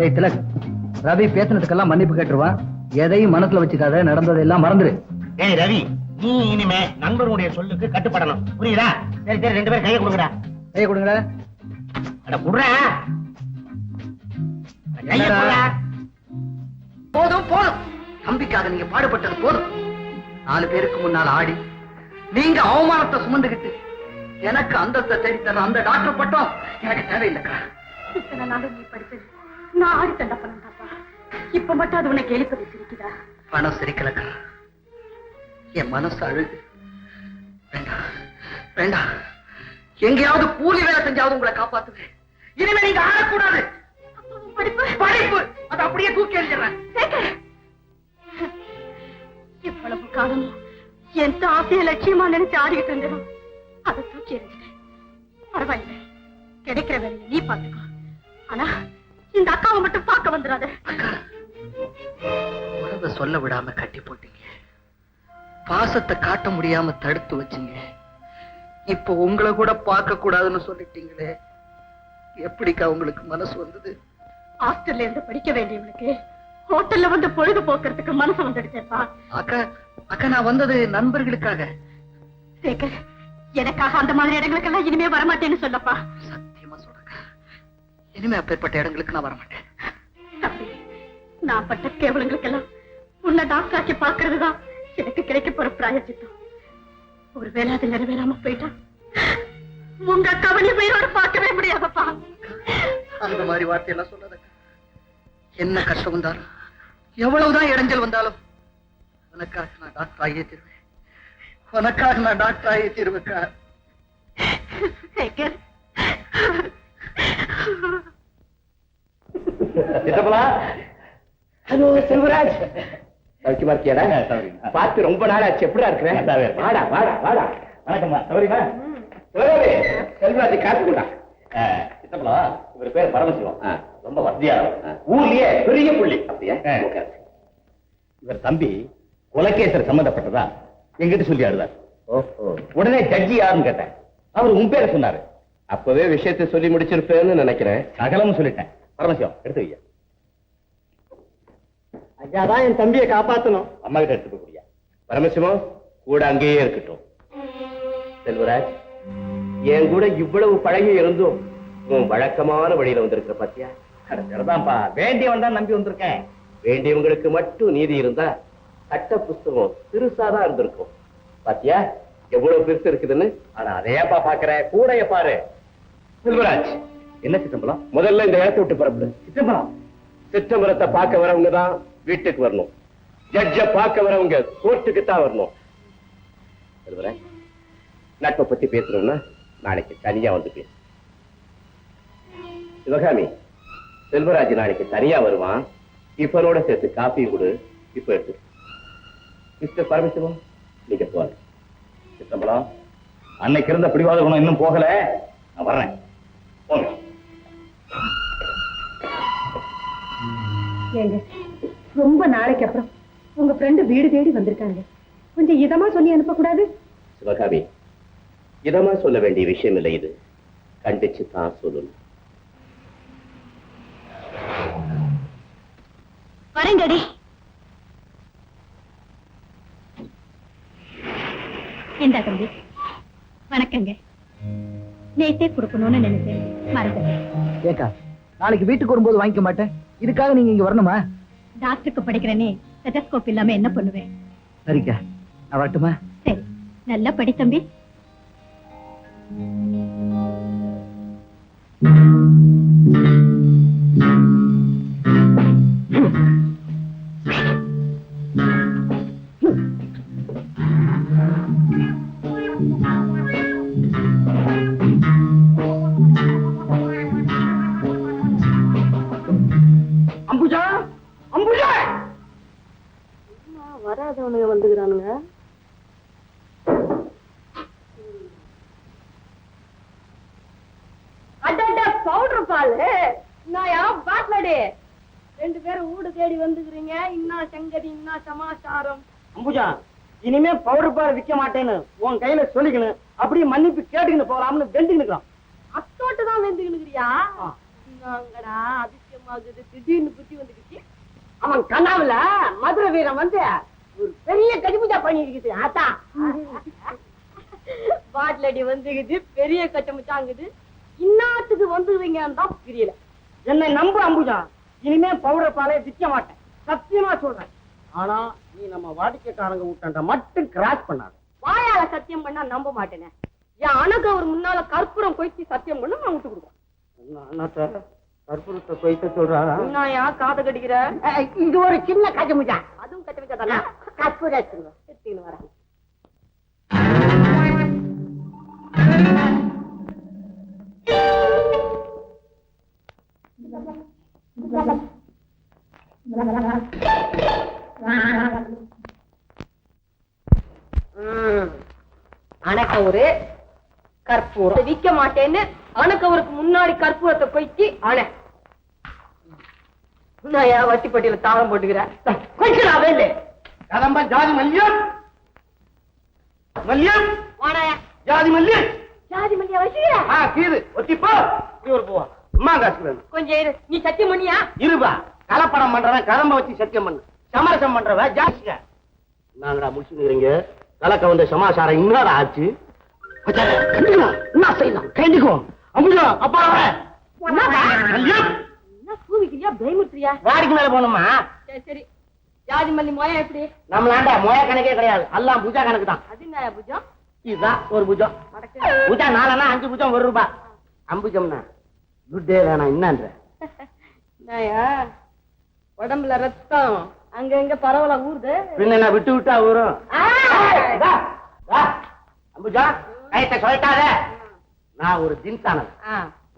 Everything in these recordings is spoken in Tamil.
ஏய் திலக், ரவி பேசினதுக்கெல்லாம் மன்னிப்பு கேட்டுருவான். எதையும் மனசுல வச்சுக்காத, நடந்ததெல்லாம் மறந்துரு. ஏய் ரவி, நீ இனிமே நண்பருடைய சொல்லுக்கு கட்டுப்படணும், புரியுதா? சரி சரி, 2 பேரும் கையை கொடுங்கடா. கையை கொடுங்கடா. அட குடுறேன். கையை கொடுடா. போதும் போதும், தம்பிக்காக நீங்க பாடுபட்டது போதும். 4 பேருக்கு முன்னால் ஆடி நீங்க அவமானத்தை சுமந்துகிட்டு எனக்கு அந்தஸ்தை தேடித்தர அந்த டாக்டர் பட்டம் எனக்கு தேவையில்லைக்கா. இத்தனை நாளும் நீ படிச்சது நான் ஆடி தண்டா பண்ணாப்பா. இப்ப மட்டும் அது உனக்கு எழுப்ப வச்சிருக்கிறா. பணம் சிரிக்கலக்கா, என் மனசு அழுது. வேண்டாம் வேண்டாம், எங்கேயாவது கூலி வேலை செஞ்சாவது உங்களை காப்பாத்துவேன். இனிமே நீங்க ஆடக்கூடாது. படிப்பு படிப்பு அதை அப்படியே தூக்கி எறிஞ்சிடறேன். இவ்வளவு காலமும் எந்த ஆசைய லட்சியமா நினைச்சு ஆடிக்கிட்டு இருந்தோம், அதை தூக்கி எறிஞ்சிட்டேன். பரவாயில்லை, கிடைக்கிற வேலையை நீ பாத்துக்கோ. ஆனா இந்த அக்காவை மட்டும் பார்க்க வந்துடாத. உறவை சொல்ல விடாம கட்டி போட்டீங்க, பாசத்தை காட்ட முடியாம தடுத்து வச்சீங்க. இப்ப உங்களை கூட பார்க்க கூடாதுன்னு சொல்லிட்டீங்களே, எப்படிக்கா உங்களுக்கு மனசு வந்தது? ஹாஸ்டல்ல இருந்து படிக்க வேண்டியவனுக்கு ஹோட்டல்ல வந்து பொழுது போக்குறதுக்கு மனசு வந்துடுச்சேப்பா. அக்கா அக்கா, நான் வந்தது நண்பர்களுக்காக. சேகர், எனக்காக அந்த மாதிரி இடங்களுக்கெல்லாம் இனிமே வரமாட்டேன்னு சொல்லப்பா. சத்தியமா சொல்றேன், இனிமே அப்பேற்பட்ட இடங்களுக்கு நான் வரமாட்டேன். தம்பி, நான் பட்ட கேவலங்களுக்கெல்லாம் உன்னை டாக்டராக்கி பாக்குறதுதான் எனக்கு கிடைக்க போற பிராயச்சித்தம். ஒருவேளை அது நிறைவேறாம போயிட்டா உங்க அக்காவை உயிரோட பார்க்கவே முடியாதப்பா. அந்த மாதிரி வார்த்தையெல்லாம் சொல்லாதக்கா. என்ன கஷ்டம் வந்தாலும் எவ்வளவுதான் இடைஞ்சல் வந்தாலும் உனக்காக நான் டாக்டர் ஆகியே தீருவேன். உனக்காக நான் டாக்டர் ஆகியே தீருவேக்கா. ஹலோ செல்வராஜ், சௌக்கியமா இருக்கியாடா? பார்த்து ரொம்ப நாள் ஆச்சு, எப்படிடா இருக்கிறேன்? வாடா வாடா வாடா. வணக்கம்மா. சௌரியமா? செல்வராஜ் காத்து கொண்டா. சித்தப்பா, இவர் பேர் பரமசிவம், ரொம்ப வசதியா ஊர்லயே பெரிய புள்ளி. அப்படியா? இவர் தம்பி கொலைகேசர் சம்பந்தப்பட்டதா எங்கிட்ட சொல்லி ஆடுதார். உடனே ஜட்ஜி யாருன்னு கேட்டேன், அவர் உன் பேரை சொன்னாரு. அப்பவே விஷயத்தை சொல்லி முடிச்சிருப்பேன்னு நினைக்கிறேன். சகலமும் சொல்லிட்டேன். பரமசிவம் எடுத்து வையா. ஐயாதான் என் தம்பியை காப்பாத்தணும். அம்மா கிட்ட எடுத்துக்க கூடிய. பரமசிவம் கூட அங்கேயே இருக்கட்டும். செல்வராஜ், என் கூட இவ்வளவு பழகி இருந்தும் உன் வழக்கமான வழியில வந்திருக்கிற பாத்தியா? சரிதான்ப்பா, வேண்டியவன் தான் நம்பி வந்திருக்கேன். வேண்டியவங்களுக்கு மட்டும் நீதி இருந்தா சட்ட புஸ்தகம் சிறுசாதான் இருந்திருக்கும். பாத்தியா எவ்வளவு பெருசு இருக்குதுன்னு? ஆனா அதையாப்பா பாக்குற, கூடைய பாரு. செல்வராஜ், என்ன சிதம்பரம்? முதல்ல இந்த இடத்தை விட்டு புறப்படு. சிதம்பரம், சிதம்பரத்தை பார்க்க வரவங்க தான் வீட்டுக்கு வரணும். ஜட்ஜ பார்க்க வரவங்க கோர்ட்டுக்கு தான் வரணும். செல்வராஜ், நட்பை பத்தி பேசணும்னா நாளைக்கு தனியா வந்து பேசு. சிவகாமி, செல்வராஜ் நாளைக்கு தனியா வருவான். இப்பனோட சேர்த்து காப்பியும் கொடு. இப்ப எடுத்து. மிஸ்டர் பரமசிவம், நீங்க போங்க. சித்தம்பலம், அன்னைக்கு இருந்த பிடிவாத குணம் இன்னும் போகல. நான் வர்றேன். போங்க. ஏங்க, ரொம்ப நாளைக்கு அப்புறம் உங்க ஃப்ரெண்டு வீடு தேடி வந்திருக்காங்க. கொஞ்சம் இதமா சொல்லி அனுப்ப கூடாது? சிவகாமி, இதமா சொல்ல வேண்டிய விஷயம் இல்லை, இது கண்டிச்சு தான் சொல்லணும். வரங்கடி. இந்த தம்பி, வணக்கங்க. நேத்தே கொடுக்கணும்னு நினைச்சேன், மறந்துட்டேன். ஏக்கா, நாளைக்கு வீட்டுக்கு வரும்போது வாங்கிக்க மாட்டேன். இதுக்காக நீங்க இங்க வரணுமா? டாக்டருக்கு படிக்கிறேனே, ஸ்டெத்தஸ்கோப் இல்லாம என்ன பண்ணுவேன்? சரிக்கா, நான் வரட்டுமா? சரி, நல்லா படி தம்பி. அம்புஜா, அம்புஜா! வராதவனுங்க வந்துக்கிறானுங்க. பவுடர் பால் நான் பாட்லடி 2 பேரும் ஊடு தேடி வந்துக்கிறீங்க. இன்னா சங்கதி, இன்னா சமாச்சாரம். அம்புஜா, இனிமே பவுடர் பால் விற்க மாட்டேன்னு உன் கையில சொல்லிக்கணும். அப்படியே மன்னிப்பு கேட்டுக்கிட்டு போறாம்னு வெந்துக்கிட்டு. அத்தோட்டு தான் வெந்துக்கினுக்கிறியா? அதிசயமா ஆகுது திடீர்னு புத்தி வந்துக்கிச்சு. அவன் கனாவுல மதுரை வீரன் வந்து ஒரு பெரிய கடிபுஜா பண்ணி இருக்குது. அதான் பாட்டிலடி வந்துக்குது, பெரிய கட்டமுச்சாங்குது. இன்னாத்துக்கு வந்துருவீங்கன்னு தான் புரியல. என்னை நம்பு அம்புஜா, இனிமே பவுடர் பாலை விற்க மாட்டேன், சத்தியமா சொல்றேன். ஆனா நீ நம்ம வாடிக்கைக்காரங்க விட்டாண்ட மட்டும் கிராஸ் பண்ணாத. வாயால சத்தியம் பண்ணா நம்ப மாட்டேனே. என் அணுக ஒரு முன்னால கற்பூரம் கொய்த்தி சத்தியம் பண்ண நான் விட்டு கொடுப்பேன். கற்பூரத்தை கொய்த்த சொல்றா. நான் ஏன் காதை கடிக்கிற? இது ஒரு சின்ன கஜமுஜா. அதுவும் கட்டமிச்சா தானே. கற்பூரம் எடுத்துன்னு வரேன். அணக்கவுரு கற்பூரம் விற்க மாட்டேன்னு அணக்கவருக்கு முன்னாடி கற்பூரத்தை கொய்த்தி அணை. நான் ஏன் வட்டிப்பட்டியில தாளம் போட்டுக்கிறேன்? கொஞ்சம் கதம்ப ஜாதி மல்லியம் மல்லியம் வாடாயா. ஜாதி மல்லியம் ஜாதி மல்லியா வச்சுக்கிற? கீது ஒத்திப்போ இவர் போவா. அம்மா காசு கொஞ்சம் இரு. நீ சத்தியம் பண்ணியா? இருபா. கலப்படம் பண்றவன் கதம்ப வச்சு சத்தியம் பண்ணு, சமரசம் பண்றவன் ஜாஸ்தியா. நாங்கடா முடிச்சுக்கிறீங்க. கலக்க வந்த சமாசாரம் இன்னொரு ஆச்சு. என்ன செய்யலாம் கைண்டிக்குவோம். அம்புஜா அப்பா பயமுத்திரியா? வாடிக்கு மேல போகணுமா? சரி சரி. ஜாதி மல்லி மொயா எப்படி? நம்மளாண்ட மொய கணக்கே கிடையாது, எல்லாம் பூஜா கணக்கு தான். அது என்ன புஜம்? இதுதான் ஒரு புஜம். பூஜா 4 5 புஜம் ₹1. அம்புஜம்னா குட்டே வேணாம். என்னன்ற உடம்புல ரத்தம் அங்க பரவல ஊறுது. பின்ன விட்டு விட்டா ஊரும். அம்புஜா கைத்த சொல்லிட்டாத. நான் ஒரு தின்சானது.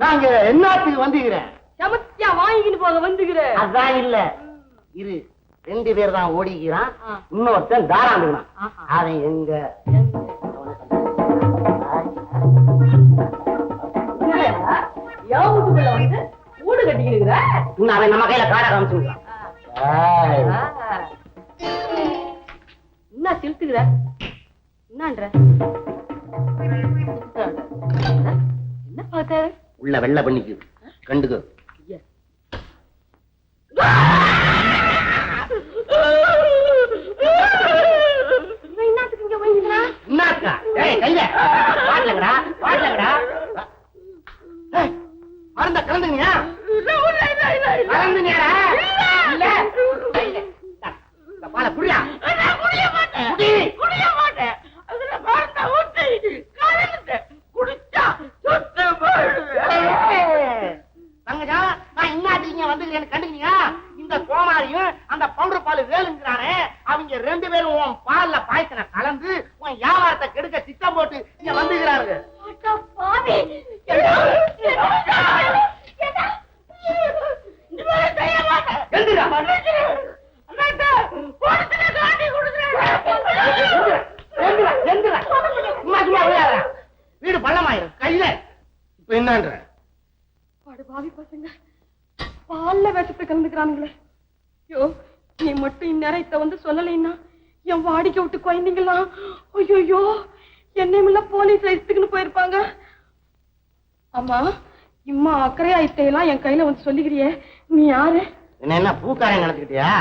நான் என்னத்துக்கு வந்துக்கிறேன்? சமத்தியா வாங்கிட்டு போக வந்துக்கிறேன். அதான் இல்ல, இரு 2 பேர் தான் ஓடிக்கிறான், இன்னொருத்தன் தாராண்டுகிறான். அவன் எங்க யாவுக்குள்ள வந்து ஊடு கட்டிக்கிற? அவன் நம்ம கையில காட காமிச்சுக்கிறான். என்ன சிலுத்துக்கிற? என்னன்ற என்ன பார்த்த? உள்ள வெள்ள பண்ணிக்கு கண்டுக்கு. என்னத்துக்கு இங்க போயிருந்தா? என்னக்கா? ஏய் கையில வாட்லங்கடா வாட்லங்கடா. மறந்த கலந்துங்க. கலந்துங்கடா. இல்ல கையில இந்த பால குடியா. நான் குடிய மாட்டேன். குடிய மாட்டேன். அதுல மறந்த ஊத்தி கலந்து குடிச்சா சுத்த போடுவேன். தங்கஜா நான் இன்னாதீங்க வந்துக்கிறேன்னு கண்டுக்கீங்க. இந்த கோமாரியும் அந்த பவுடர் பால் வேலுங்கிறானே, அவங்க 2 பேரும் உன் பால்ல பாய்ச்சன கலந்து உன் வியாபாரத்தை கெடுக்க திட்டம் போட்டு இங்க வந்துக்கிறாங்க. வீடு பள்ளமாயிரும் கையில. இப்ப என்னன்ற பாவி பசங்க பால்ல விஷத்தை கலந்துக்கிறானுங்களே. ஐயோ, நீ மட்டும் இந்நேரத்தை வந்து சொல்லலைன்னா என் வாடிக்கை விட்டு குழந்தைங்களா ஐயோ என்னையுமில்ல போலீஸ் எடுத்துக்கின்னு போயிருப்பாங்க. ஆமா, இம்மா அக்கறை ஐத்தையெல்லாம் என் கையில வந்து சொல்லிக்கிறியே, நீ யாரு? என்ன பூக்காரன் நினைச்சுக்கிட்டியா?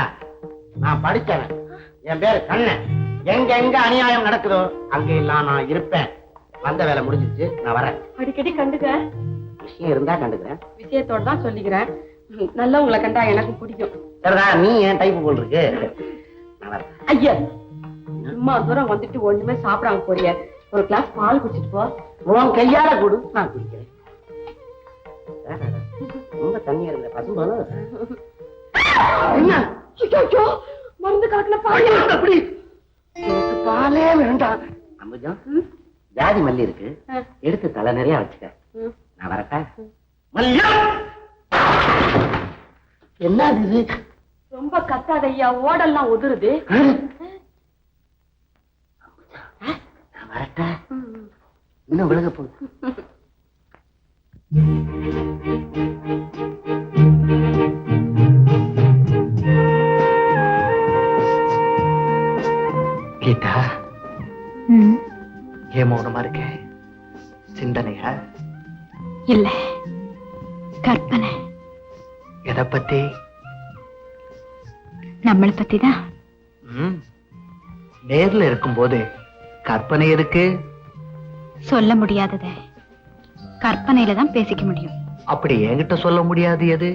நான் படிச்சவன், என் பேரு கண்ணன். எங்க எங்க அநியாயம் நடக்குதோ அங்க எல்லாம் நான் இருப்பேன். வந்த வேலை முடிஞ்சிச்சு, நான் வரேன். அடிக்கடி கண்டுக்க. விஷயம் இருந்தா கண்டுக்கிறேன். விஷயத்தோட தான் சொல்லிக்கிறேன். நல்லவங்களை கண்டா எனக்கு பிடிக்கும். சரிதா, நீ என் டைப் போல் இருக்கு. நான் வரேன். ஐயா, அம்மா தூரம் வந்துட்டு ஒண்ணுமே சாப்பிடாம போறிய, ஒரு கிளாஸ் பால் குடிச்சிட்டு போ. உன் கையால கொடு, நான் குடிக்கிறேன். ரொம்ப தண்ணியா இருந்த பசும்பால என்ன மருந்து கலக்கின பால். அப்படி எனக்கு பாலே வேண்டாம். அம்புஜம், ஜாதி மல்லி இருக்கு, எடுத்து தலை நிறைய வச்சுக்க. நான் வரட்டா? மல்லியம் என்ன இது? ரொம்ப கத்தாத ஐயா, ஓடெல்லாம் உதிருது. நான் வரட்டா? இன்னும் விலக போகுது. கீதா, ஏன் மௌனமா இருக்க? சிந்தனையா? இல்ல, கற்பனை. எதை பத்தி? நம்மளை பத்தி தான். நேர்ல இருக்கும்போது கற்பனை எதுக்கு? சொல்ல முடியாதத கற்பனையில தான் பேசிக்க முடியும். அப்படி என்கிட்ட சொல்ல முடியாது எது?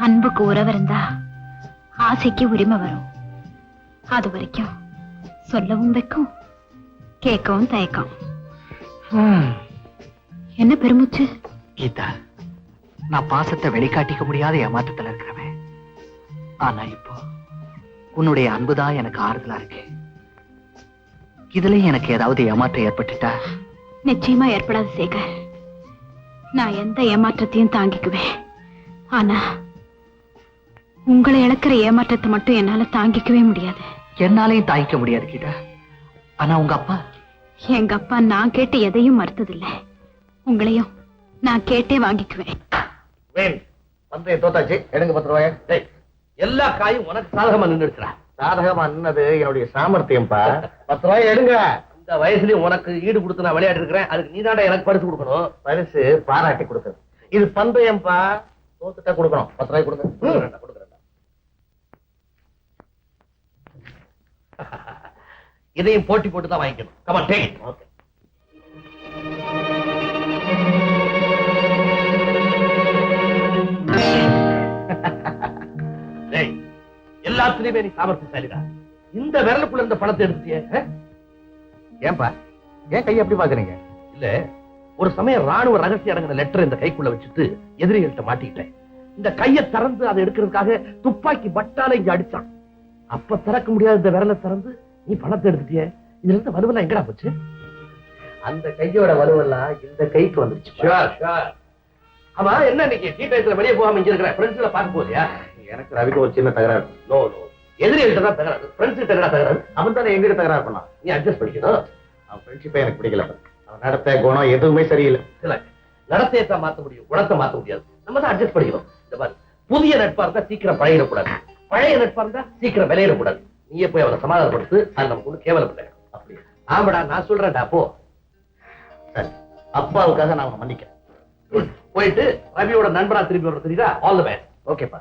அன்புக்கு உறவு இருந்தா ஆசைக்கு உரிமை வரும். அது வரைக்கும் சொல்லவும் வைக்கும், கேட்கவும் தயக்கம். என்ன பெருமூச்சு? கீதா, நான் பாசத்தை வெளிக்காட்டிக்க முடியாத ஏமாற்றத்துல இருக்கிறவன். ஆனா இப்போ உன்னுடைய அன்புதான் எனக்கு ஆறுதலா இருக்கு. இதுலயும் எனக்கு ஏதாவது ஏமாற்றம் ஏற்பட்டுட்டா? நிச்சயமா ஏற்படாது சேகர். நான் எந்த ஏமாற்றத்தையும் தாங்கிக்குவேன். ஆனா உங்களை இழக்கிற ஏமாற்றத்தை மட்டும் என்னால தாங்கிக்கவே முடியாது. என்னாலையும் தாங்கிக்க முடியாது கீதா. ஆனா உங்க அப்பா? எங்க அப்பா நான் கேட்டு எதையும் மறுத்ததில்லை. உங்களையும் நான் கேட்டே வாங்கிக்குவேன். தோத்தாச்சு, எடுங்க 10 ரூபாய். எல்லா காயும் உனக்கு சாதகமா நின்றுடுச்சுடா. சாதகமா நின்னது என்னுடைய சாமர்த்தியம்பா. 10 ரூபாய் எடுங்க. இந்த வயசுலயும் உனக்கு ஈடு கொடுத்து நான் விளையாடி இருக்கிறேன். அதுக்கு நீதாண்டா எனக்கு பரிசு கொடுக்கணும். பரிசு பாராட்டி கொடுக்குறது. இது பந்தயம்பா. தோத்துட்டா கொடுக்கணும். 10 ரூபாய் கொடுங்க. கொடுக்குறேன். இதையும் போட்டி போட்டு தான் வாங்கிக்கணும். Come on, take it. Okay. எல்லாத்துலயுமே நீ சாமர்த்தியசாலிடா. இந்த விரலுக்குள்ள இருந்த பணத்தை எடுத்துட்டியே. ஏன்பா ஏன் கையை எப்படி பாக்குறீங்க? இல்ல, ஒரு சமயம் ராணுவ ரகசிய அடங்கின லெட்டர் இந்த கைக்குள்ள வச்சுட்டு எதிரிகள்கிட்ட மாட்டிக்கிட்டேன். இந்த கையை திறந்து அதை எடுக்கிறதுக்காக துப்பாக்கி பட்டால இங்க அடிச்சான். அப்ப திறக்க முடியாத இந்த விரலை திறந்து நீ பணத்தை எடுத்துட்டியே. இதுல இருந்து வலுவெல்லாம் எங்கடா போச்சு? அந்த கையோட வலுவெல்லாம் இந்த கைக்கு வந்துருச்சு. ஆமா, என்ன இன்னைக்கு டீ டைத்துல வெளியே போகாம இங்க இருக்கிற ஃப்ரெண்ட்ஸ்ல பார்க்க போறியா? எனக்கு ரவிக்கு ஒரு சின்ன தகராறு. நோ நோ, எதிரிகிட்ட தான் தகராறு. ஃப்ரெண்ட்ஸ் கிட்ட தகராறு. அவன் தானே எங்கிட்ட தகராறு பண்ணான். நீ அட்ஜஸ்ட் பண்ணிக்கணும். அவன் ஃப்ரெண்ட்ஷிப்பே எனக்கு பிடிக்கல. அவன் நடத்த குணம் எதுவுமே சரியில்லை. இல்ல, நடத்தையை தான் மாத்த முடியும், குணத்தை மாத்த முடியாது. நம்ம தான் அட்ஜஸ்ட் பண்ணிக்கணும். இந்த மாதிரி புதிய நட்பா இருந்தா சீக்கிரம் பழகிடக்கூடாது. பழைய நட்பா இருந்தா சீக்கிரம் விளையிடக்கூடாது. நீயே போய் அவனை சமாதானப்படுத்து. அது நமக்கு ஒண்ணு கேவலம் இல்லை. அப்படி ஆமாடா, நான் சொல்றேன்டா. போ. சரி, அப்பாவுக்காக நான் அவனை மன்னிக்கிறேன். போயிட்டு ரவியோட நண்பரா திரும்பி வர தெரியுதா? All the best. ஓகேப்பா.